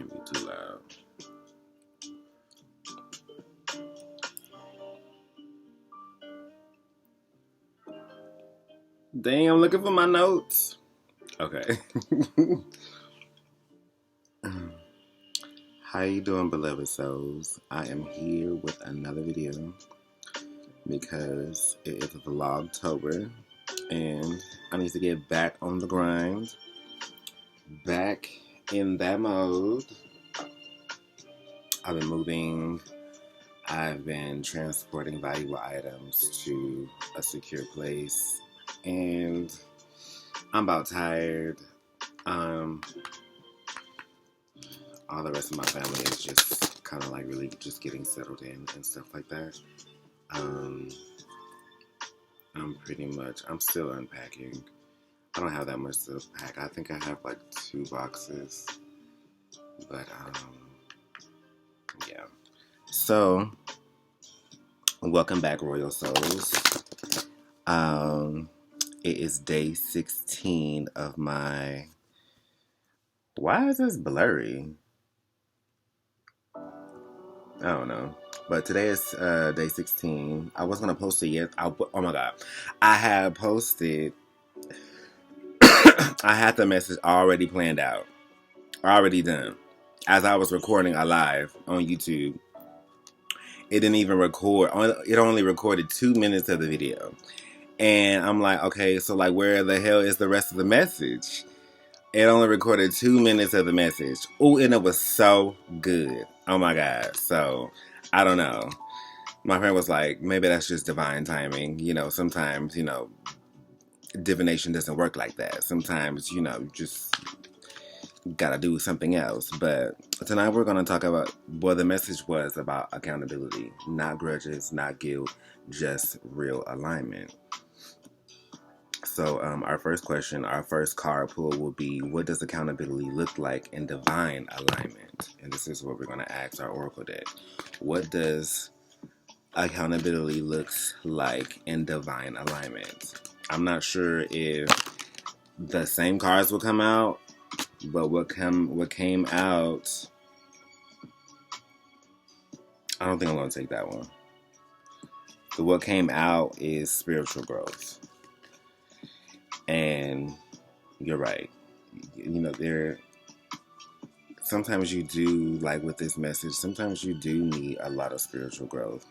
Can't be too loud. Dang, I'm looking for my notes. Okay. How you doing, beloved souls? I am here with another video because it is Vlogtober and I need to get back on the grind. Back in that mode. I've been moving. I've been transporting valuable items to a secure place. And I'm about tired. All the rest of my family is just kind of like really just getting settled in and stuff like that. I'm still unpacking. I don't have that much to pack. I think I have like 2 boxes. But, yeah. So, welcome back, Royal Souls. It is day 16 of my... Why is this blurry? I don't know. But today is day 16. I wasn't going to post it yet. Oh my God. I had posted... I had the message already planned out. Already done. As I was recording a live on YouTube. It didn't even record. It only recorded 2 minutes of the video. And I'm like, okay, so like where the hell is the rest of the message? It only recorded 2 minutes of the message. Oh, and it was so good. Oh my God. So, I don't know. My friend was like, maybe that's just divine timing. You know, sometimes, divination doesn't work like that. Sometimes, you just gotta do something else. But tonight we're gonna talk about, well, the message was about accountability. Not grudges, not guilt, just real alignment. So our first question, our first card pull will be, what does accountability look like in divine alignment? And this is what we're going to ask our oracle deck. What does accountability looks like in divine alignment? I'm not sure if the same cards will come out, but what came out, I don't think I'm going to take that one. But what came out is spiritual growth. And you're right. Sometimes you do, like with this message, sometimes you do need a lot of spiritual growth.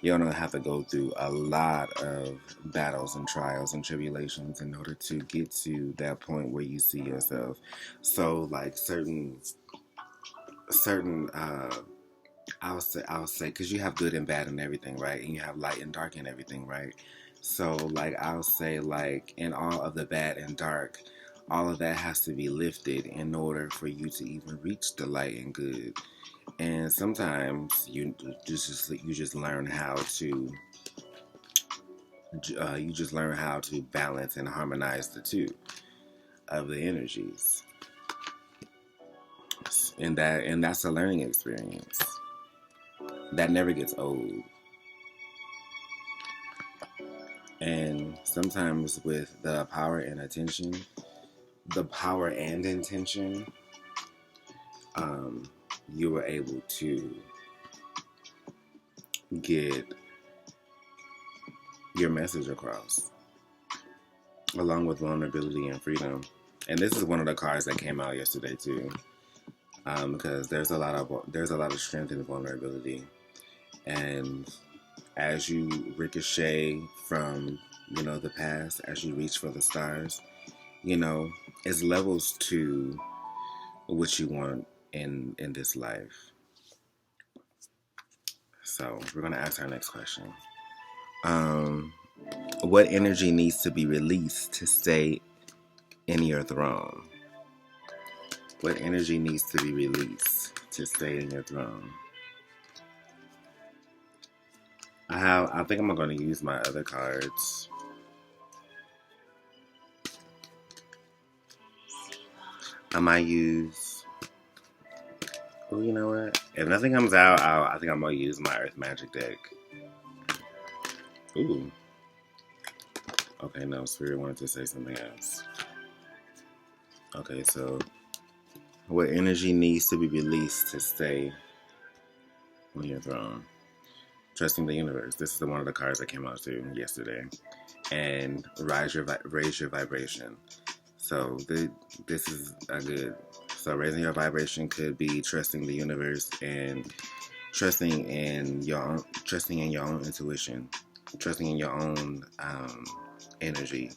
You're going to have to go through a lot of battles and trials and tribulations in order to get to that point where you see yourself. So, like certain, I'll say, because you have good and bad and everything, right? And you have light and dark and everything, right? So, like, I'll say, like, in all of the bad and dark, all of that has to be lifted in order for you to even reach the light and good. And sometimes you just learn how to balance and harmonize the two of the energies, and that's a learning experience that never gets old. And sometimes with the power and intention, you were able to get your message across, along with vulnerability and freedom. And this is one of the cards that came out yesterday too, because there's a lot of strength in vulnerability, and as you ricochet from the past, as you reach for the stars, it's levels to what you want in this life. So we're gonna ask our next question. What energy needs to be released to stay in your throne? What energy needs to be released to stay in your throne? I think I'm going to use my other cards. I might use... Oh, you know what? If nothing comes out, I think I'm going to use my Earth Magic deck. Ooh. Okay, no, Spirit wanted to say something else. Okay, so What energy needs to be released to stay on your throne? Trusting the universe. This is one of the cards that came out too yesterday. And raise your vibration. So this is a good. So raising your vibration could be trusting the universe and trusting in your own intuition, trusting in your own energy.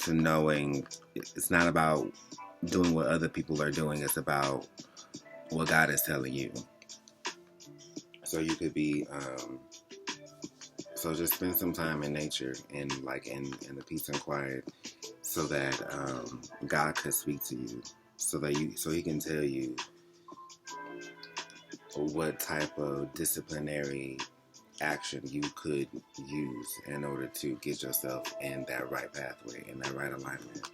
To knowing it's not about doing what other people are doing. It's about what God is telling you. So you could be. So just spend some time in nature and like in the peace and quiet, so that God could speak to you, so He can tell you what type of disciplinary action you could use in order to get yourself in that right pathway, in that right alignment,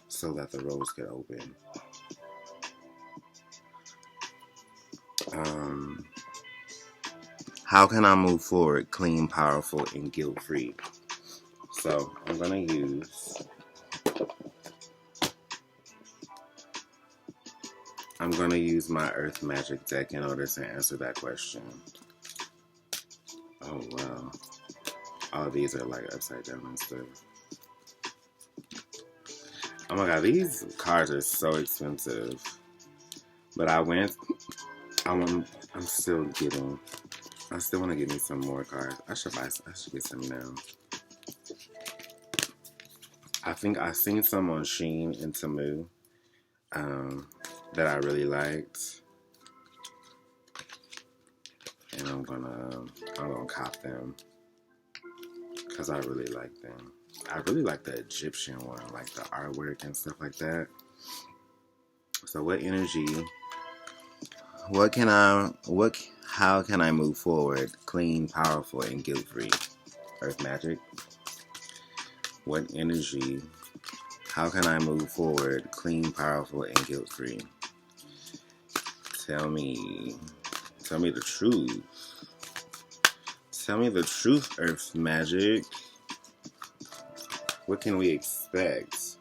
so that the roads could open. How can I move forward clean, powerful, and guilt-free? So I'm going to use my Earth Magic deck in order to answer that question. Oh, wow. All of these are like upside down and stuff. Oh my god, these cards are so expensive. But I'm still getting, I still want to get me some more cards. I should get some now. I think I seen some on Shein and Temu that I really liked. And I'm gonna cop them because I really like them. I really like the Egyptian one, like the artwork and stuff like that. So what energy, how can I move forward clean, powerful, and guilt-free? Earth Magic. What energy, how can I move forward clean, powerful, and guilt-free? Tell me the truth. Tell me the truth, Earth Magic. What can we expect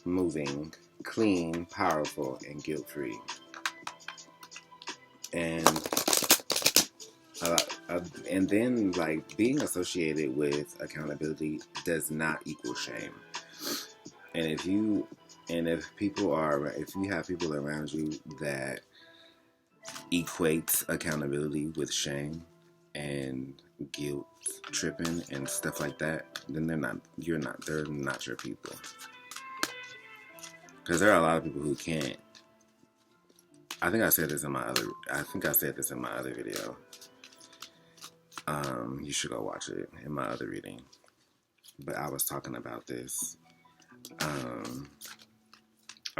moving clean, powerful, and guilt-free? And then, like, being associated with accountability does not equal shame. And if you have people around you that equates accountability with shame and guilt tripping and stuff like that, then they're not your people. Because there are a lot of people who can't. I think I said this in my other video. You should go watch it in my other reading. But I was talking about this. I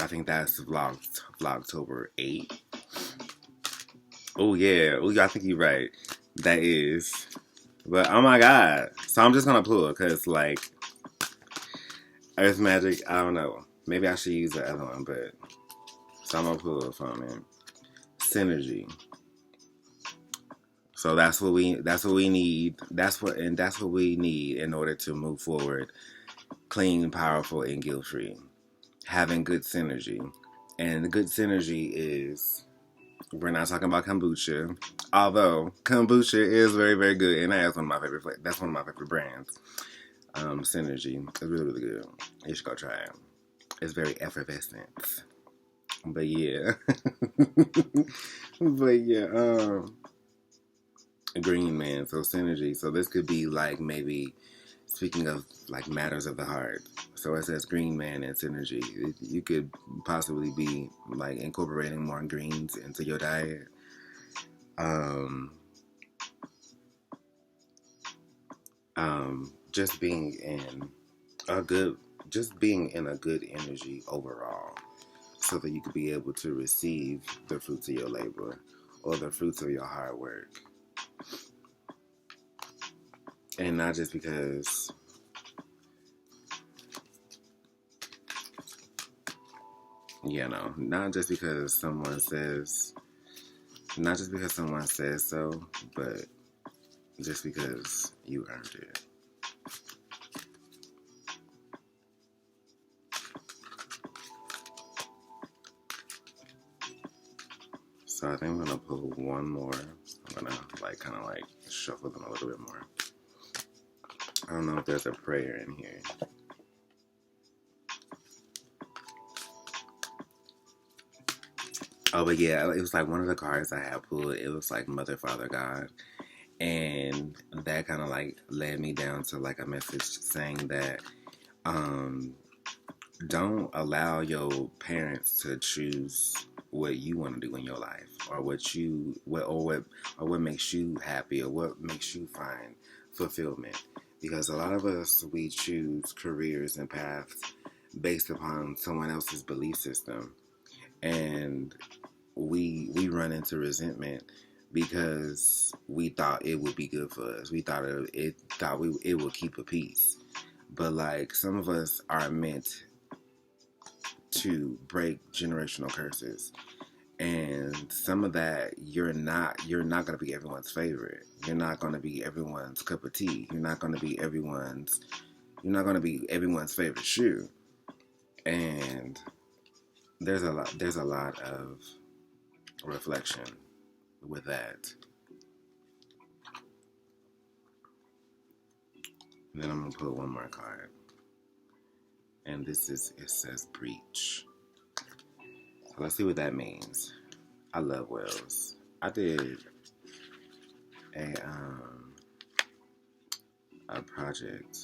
think that's Vlogtober 8. Oh yeah. Oh, I think you're right. That is. But oh my god. So I'm just gonna pull because like Earth Magic, I don't know. Maybe I should use the other one, but so I'm gonna pull it from it. Synergy. So that's what we need. That's what we need in order to move forward clean, powerful, and guilt-free. Having good synergy. And the good synergy is, we're not talking about kombucha, although kombucha is very, very good, and that's one of my favorite brands. Synergy is really, really good. You should go try it. It's very effervescent. But yeah. Green Man, so synergy. So this could be like maybe speaking of like matters of the heart. So it says Green Man and synergy. You could possibly be like incorporating more greens into your diet. Just being in a good energy overall, so that you could be able to receive the fruits of your labor or the fruits of your hard work. And not just because not just because someone says so, but just because you earned it. So I think I'm gonna pull one more. I'm gonna kind of shuffle them a little bit more. I don't know if there's a prayer in here. Oh, but yeah, it was one of the cards I had pulled. It was Mother, Father, God. And that kind of led me down to a message saying that don't allow your parents to choose what you want to do in your life, or what makes you happy, or what makes you find fulfillment. Because a lot of us, we choose careers and paths based upon someone else's belief system, and we run into resentment because we thought it would be good for us. We thought it would keep a peace. But some of us are meant to break generational curses, and some of that you're not going to be everyone's favorite. You're not going to be everyone's cup of tea. You're not going to be everyone's favorite shoe. And there's a lot of reflection with that. And then I'm going to pull one more card. And it says breach. So let's see what that means. I love whales. I did a project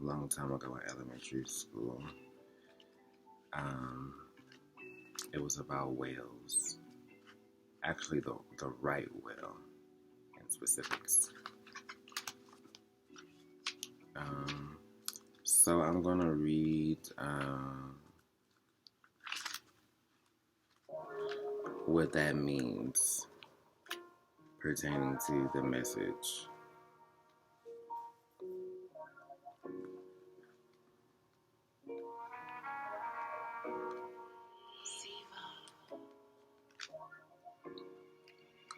a long time ago in elementary school. It was about whales. Actually, the right whale in specifics. So I'm gonna read what that means pertaining to the message.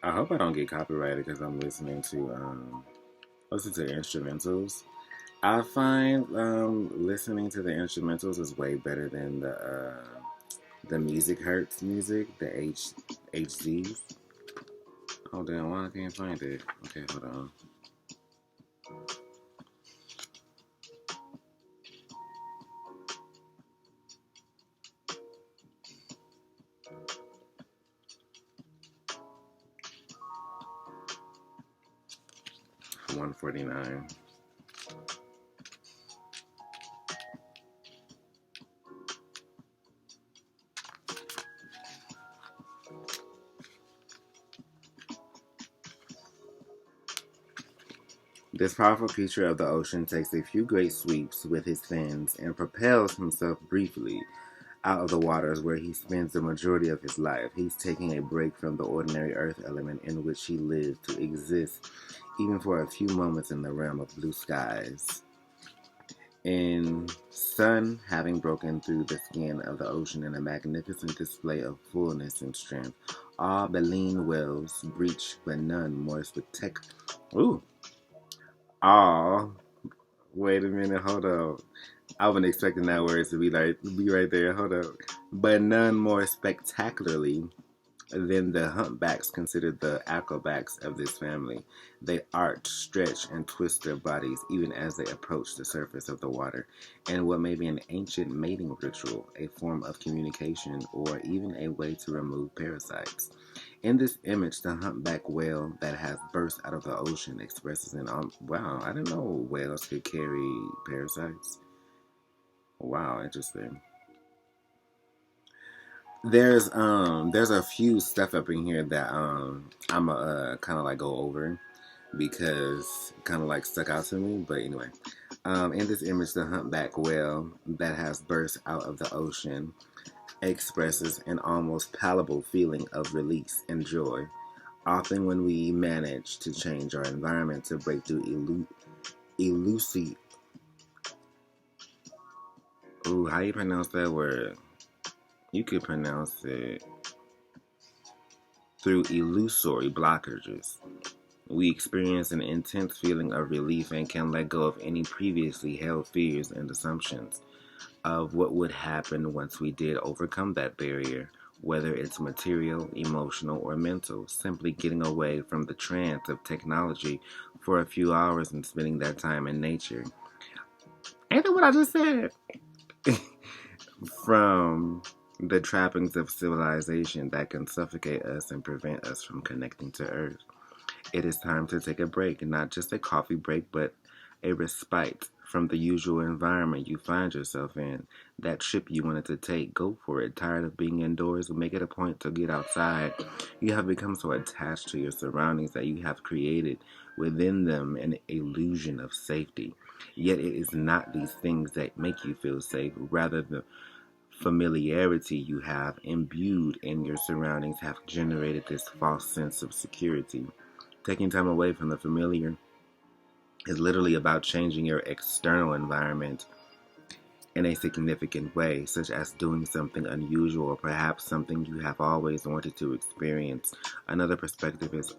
I hope I don't get copyrighted because I'm listening to instrumentals. I find listening to the instrumentals is way better than the music hurts music, the HZs. Oh damn, why I can't find it? Okay, hold on. $149. This powerful creature of the ocean takes a few great sweeps with his fins and propels himself briefly out of the waters where he spends the majority of his life. He's taking a break from the ordinary earth element in which he lives to exist, even for a few moments in the realm of blue skies. In sun having broken through the skin of the ocean in a magnificent display of fullness and strength, all baleen whales breach, but none more spectacular. Ooh. All. Wait a minute, hold up. I wasn't expecting that word to be right there. Hold up. But none more spectacularly than the humpbacks considered the acrobats of this family. They arch, stretch, and twist their bodies even as they approach the surface of the water, and what may be an ancient mating ritual, a form of communication, or even a way to remove parasites. In this image, the humpback whale that has burst out of the ocean expresses an wow, I didn't know whales could carry parasites. Wow, interesting. There's a few stuff up in here that I'm kind of go over because kind of stuck out to me. But anyway, in this image, the humpback whale that has burst out of the ocean expresses an almost palpable feeling of release and joy. Often when we manage to change our environment to break through elusive. Ooh, how you pronounce that word? You could pronounce it through illusory blockages. We experience an intense feeling of relief and can let go of any previously held fears and assumptions of what would happen once we did overcome that barrier whether it's material, emotional, or mental. Simply getting away from the trance of technology for a few hours and spending that time in nature. Ain't that what I just said? From the trappings of civilization that can suffocate us and prevent us from connecting to Earth. It is time to take a break, not just a coffee break, but a respite from the usual environment you find yourself in. That trip you wanted to take, go for it. Tired of being indoors? Make it a point to get outside. You have become so attached to your surroundings that you have created within them an illusion of safety. Yet it is not these things that make you feel safe, rather the familiarity you have imbued in your surroundings have generated this false sense of security. Taking time away from the familiar is literally about changing your external environment in a significant way, such as doing something unusual or perhaps something you have always wanted to experience. Another perspective is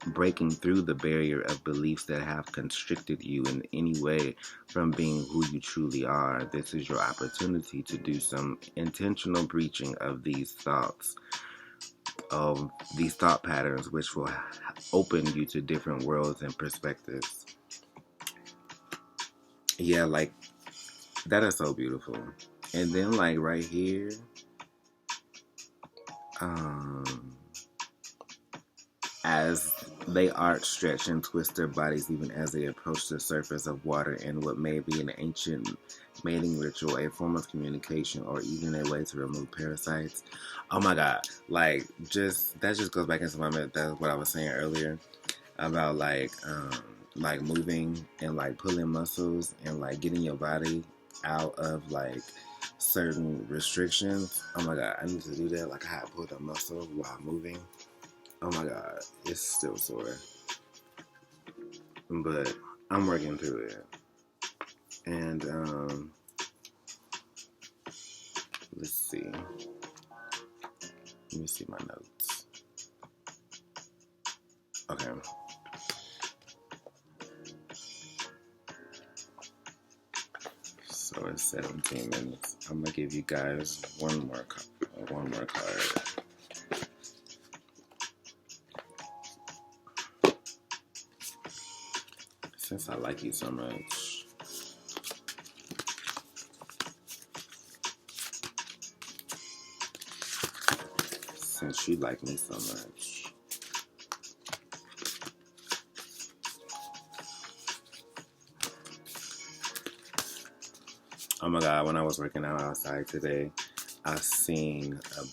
breaking through the barrier of beliefs that have constricted you in any way from being who you truly are. This is your opportunity to do some intentional breaching of these thoughts, of these thought patterns, which will open you to different worlds and perspectives. Yeah, like, that is so beautiful. And then, like, right here, as they arch, stretch, and twist their bodies even as they approach the surface of water in what may be an ancient mating ritual, a form of communication, or even a way to remove parasites. Oh my God. Like, that just goes back into that's what I was saying earlier about, like moving and, like, pulling muscles and, like, getting your body out of, like, certain restrictions. Oh my God, I need to do that. Like, I had to pull the muscle while moving. Oh my God, it's still sore. But I'm working through it. And, let's see. Let me see my notes. Okay. So it's 17 minutes. I'm gonna give you guys one more card. Since I like you so much. Since you like me so much. Oh my God, when I was working out outside today, I seen some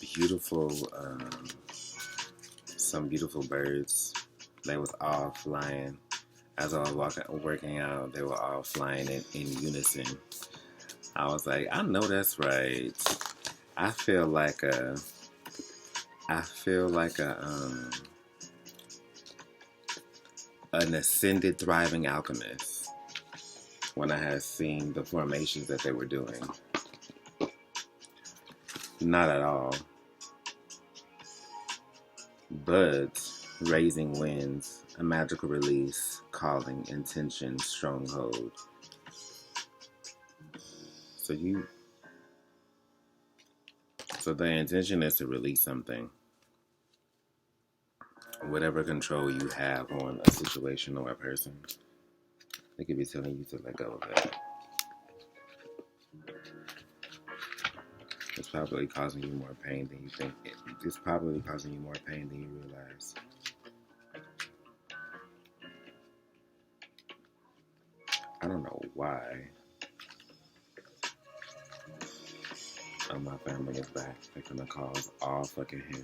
beautiful birds. They was all flying. As I was working out, they were all flying in unison. I was like, I know that's right. I feel like an ascended, thriving alchemist when I had seen the formations that they were doing. Not at all. But raising winds, a magical release, calling, intention, stronghold. So the intention is to release something. Whatever control you have on a situation or a person, they could be telling you to let go of it. It's probably causing you more pain than you think. It's probably causing you more pain than you realize. I don't know why. Oh, my family is back. They're gonna cause all fucking hell.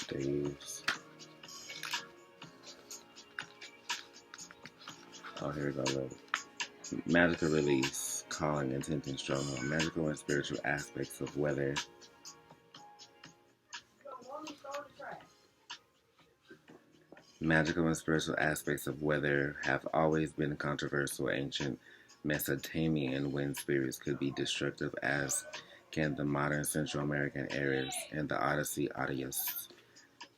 Dave's. Oh, here we go. Look. Magical release, calling, intention, stronghold. Magical and spiritual aspects of weather. Magical and spiritual aspects of weather have always been controversial. Ancient Mesopotamian wind spirits could be destructive, as can the modern Central American Aries and the Odyssey Odious.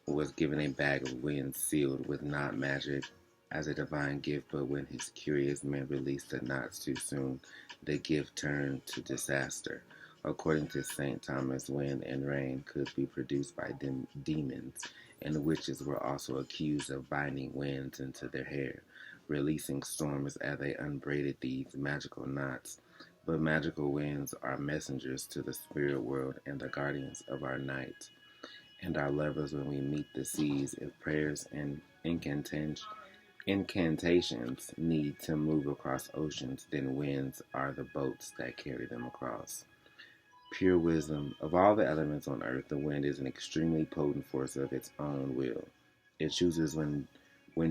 was given a bag of winds sealed with not magic as a divine gift, but when his curious men released the knots too soon, the gift turned to disaster. According to St. Thomas, wind and rain could be produced by demons, and witches were also accused of binding winds into their hair, releasing storms as they unbraided these magical knots. But magical winds are messengers to the spirit world and the guardians of our night and our lovers when we meet the seas. If prayers and incantations need to move across oceans, then winds are the boats that carry them across. Pure wisdom. Of all the elements on earth, the wind is an extremely potent force of its own will. It chooses when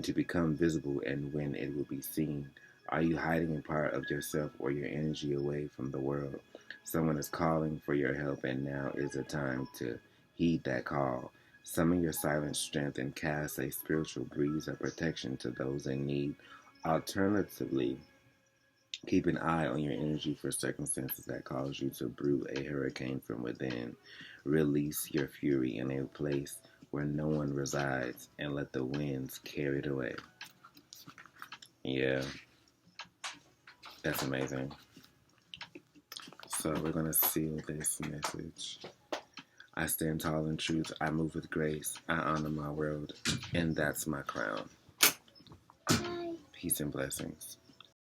to become visible and when it will be seen. Are you hiding a part of yourself or your energy away from the world? Someone is calling for your help, and now is the time to heed that call. Summon your silent strength and cast a spiritual breeze of protection to those in need. Alternatively, keep an eye on your energy for circumstances that cause you to brew a hurricane from within. Release your fury in a place where no one resides and let the winds carry it away. Yeah, that's amazing. So we're going to seal this message. I stand tall in truth. I move with grace. I honor my world. And that's my crown. Peace and blessings.